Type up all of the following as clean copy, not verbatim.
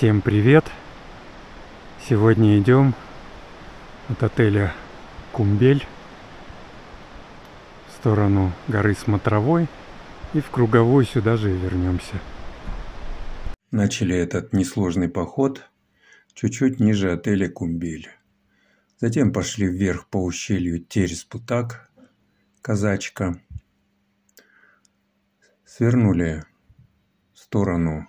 Всем привет! Сегодня идем от отеля Кумбель в сторону горы Смотровой и в круговую сюда же и вернемся. Начали этот несложный поход чуть-чуть ниже отеля Кумбель. Затем пошли вверх по ущелью Терес-Бутак, Казачка. Свернули в сторону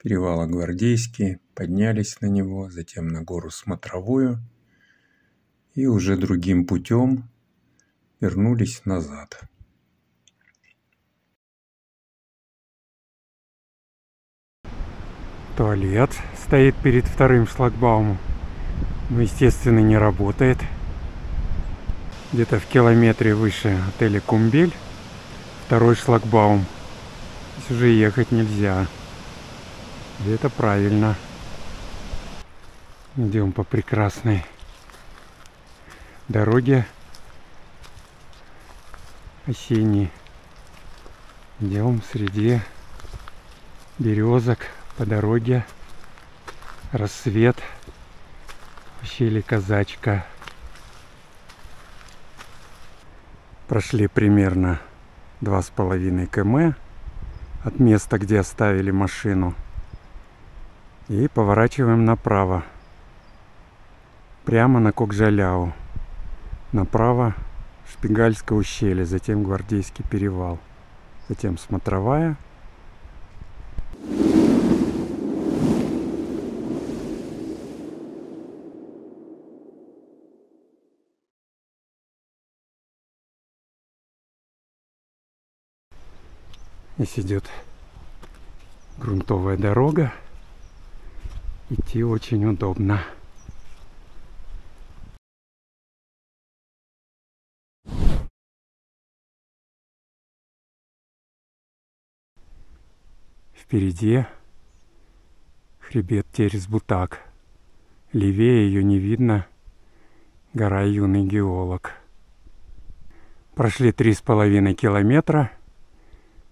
перевала Гвардейский, поднялись на него, затем на гору Смотровую и уже другим путем вернулись назад. Туалет стоит перед вторым шлагбаумом, но, естественно, не работает. Где-то в километре выше отеля Кумбель второй шлагбаум. Здесь уже ехать нельзя. И это правильно. Идем по прекрасной дороге осенней. Идем среди березок по дороге. Рассвет. Ущелье Казачка. Прошли примерно 2,5 км от места, где оставили машину. И поворачиваем направо. Прямо на Кокжаляу. Направо Шпигальское ущелье, затем Гвардейский перевал. Затем Смотровая. Здесь идет грунтовая дорога. Идти очень удобно. Впереди хребет Терес-Бутак. Левее ее не видно. Гора Юный Геолог. Прошли 3,5 километра.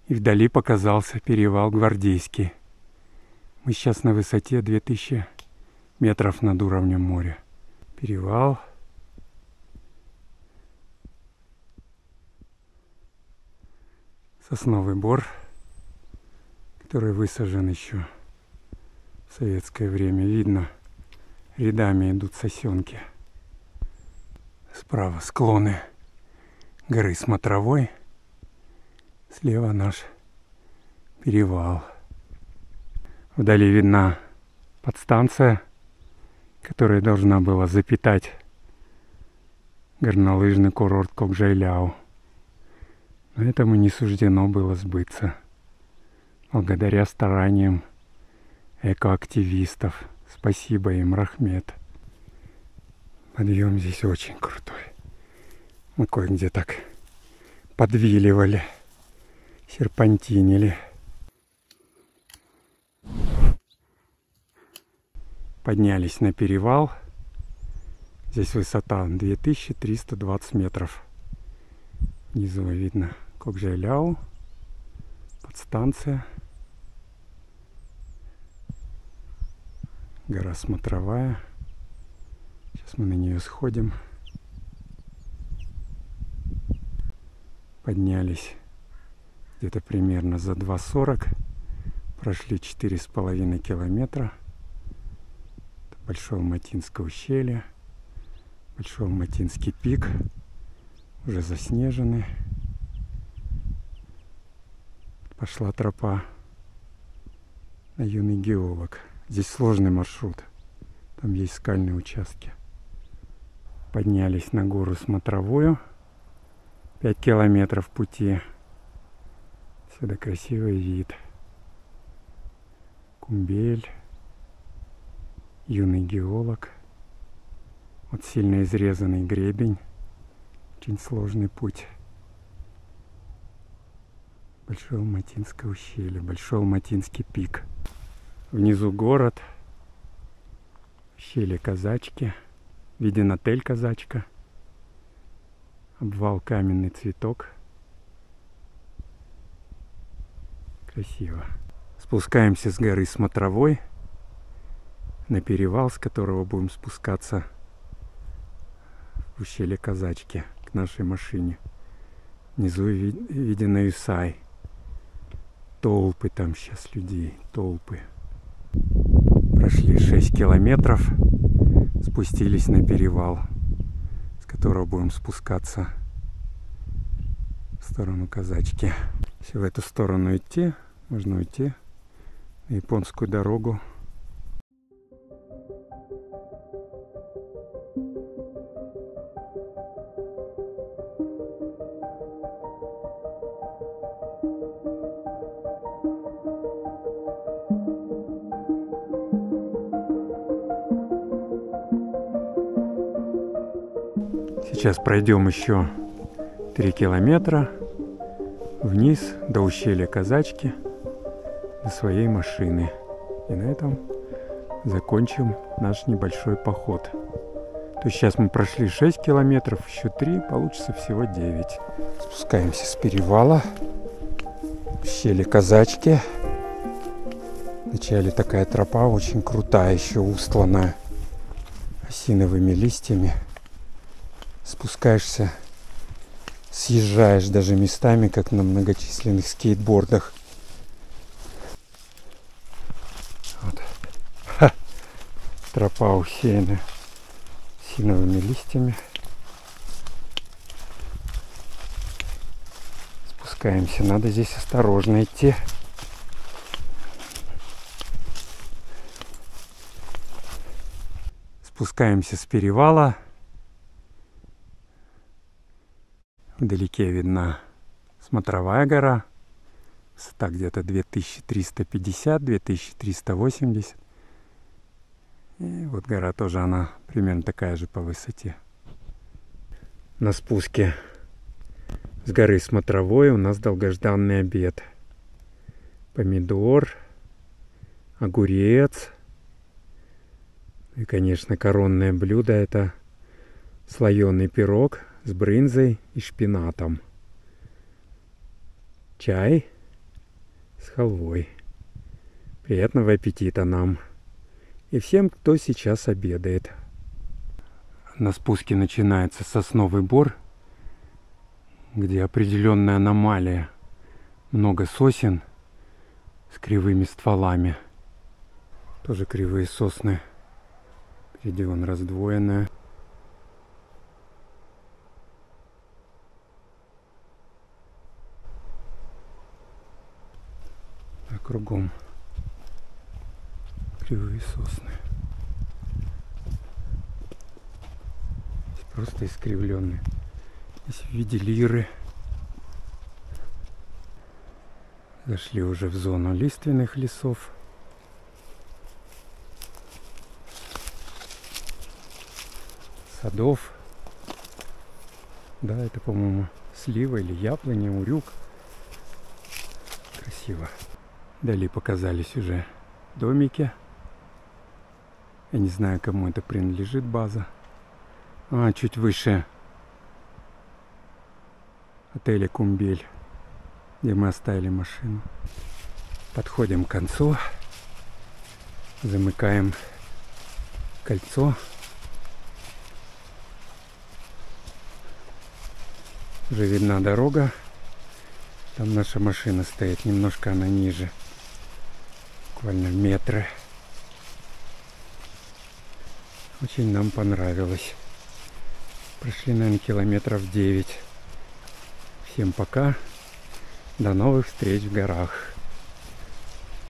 И вдали показался перевал Гвардейский. Мы сейчас на высоте 2000 метров над уровнем моря. Перевал. Сосновый бор, который высажен еще в советское время. Видно, рядами идут сосенки. Справа склоны горы Смотровой. Слева наш перевал. Вдали видна подстанция, которая должна была запитать горнолыжный курорт Кокжайляу. Но этому не суждено было сбыться. Благодаря стараниям экоактивистов. Спасибо им, Рахмет. Подъем здесь очень крутой. Мы кое-где так подвиливали, серпантинили. Поднялись на перевал. Здесь высота 2320 метров. Внизу видно Кокжайляу, подстанция, гора Смотровая. Сейчас мы на нее сходим. Поднялись где-то примерно за 2,40. Прошли 4,5 километра. Большого-Матинское ущелье, Большого-Матинский пик, уже заснежены. Пошла тропа на Юный Геолог. Здесь сложный маршрут, там есть скальные участки. Поднялись на гору Смотровую, 5 километров пути. Сюда красивый вид. Кумбель. Юный Геолог. Вот сильно изрезанный гребень. Очень сложный путь. Большого-Матинское ущелье. Большого-Матинский пик. Внизу город. Ущелье Казачки. Виден отель Казачка. Обвал Каменный Цветок. Красиво. Спускаемся с горы Смотровой. на перевал, с которого будем спускаться в ущелье Казачки к нашей машине. Внизу виден Юсай. Толпы там сейчас людей, толпы. Прошли 6 километров, спустились на перевал, с которого будем спускаться в сторону Казачки. Если в эту сторону идти, можно уйти на японскую дорогу. Сейчас пройдем еще 3 километра вниз до ущелья Казачки до своей машины. И на этом закончим наш небольшой поход. То есть сейчас мы прошли 6 километров, еще 3, получится всего 9. Спускаемся с перевала. Ущелье Казачки. Вначале такая тропа очень крутая, еще устланная осиновыми листьями. Спускаешься, съезжаешь даже местами, как на многочисленных скейтбордах. Вот. Тропа усеяна осиновыми листьями. Спускаемся, надо здесь осторожно идти. Спускаемся с перевала. Вдалеке видна смотровая гора. Высота где-то 2350-2380. И вот гора тоже, она примерно такая же по высоте. На спуске с горы смотровой у нас долгожданный обед. Помидор, огурец. И, конечно, коронное блюдо — это слоеный пирог с брынзой и шпинатом. Чай с халвой. Приятного аппетита нам и всем, кто сейчас обедает. На спуске начинается сосновый бор, где определенная аномалия. Много сосен с кривыми стволами. Тоже кривые сосны. Впереди вон раздвоенная. А кругом кривые сосны. Здесь просто искривленные. Здесь в виде лиры. Зашли уже в зону лиственных лесов. Садов. Да, это, по-моему, слива или яблоня, урюк. Красиво. Вдали показались уже домики. Я не знаю, кому это принадлежит база. А, чуть выше отеля Кумбель, где мы оставили машину. Подходим к концу. Замыкаем кольцо. Уже видна дорога. Там наша машина стоит. Немножко она ниже. Буквально метры. Очень нам понравилось. Прошли, наверное, километров 9. Всем пока. До новых встреч в горах.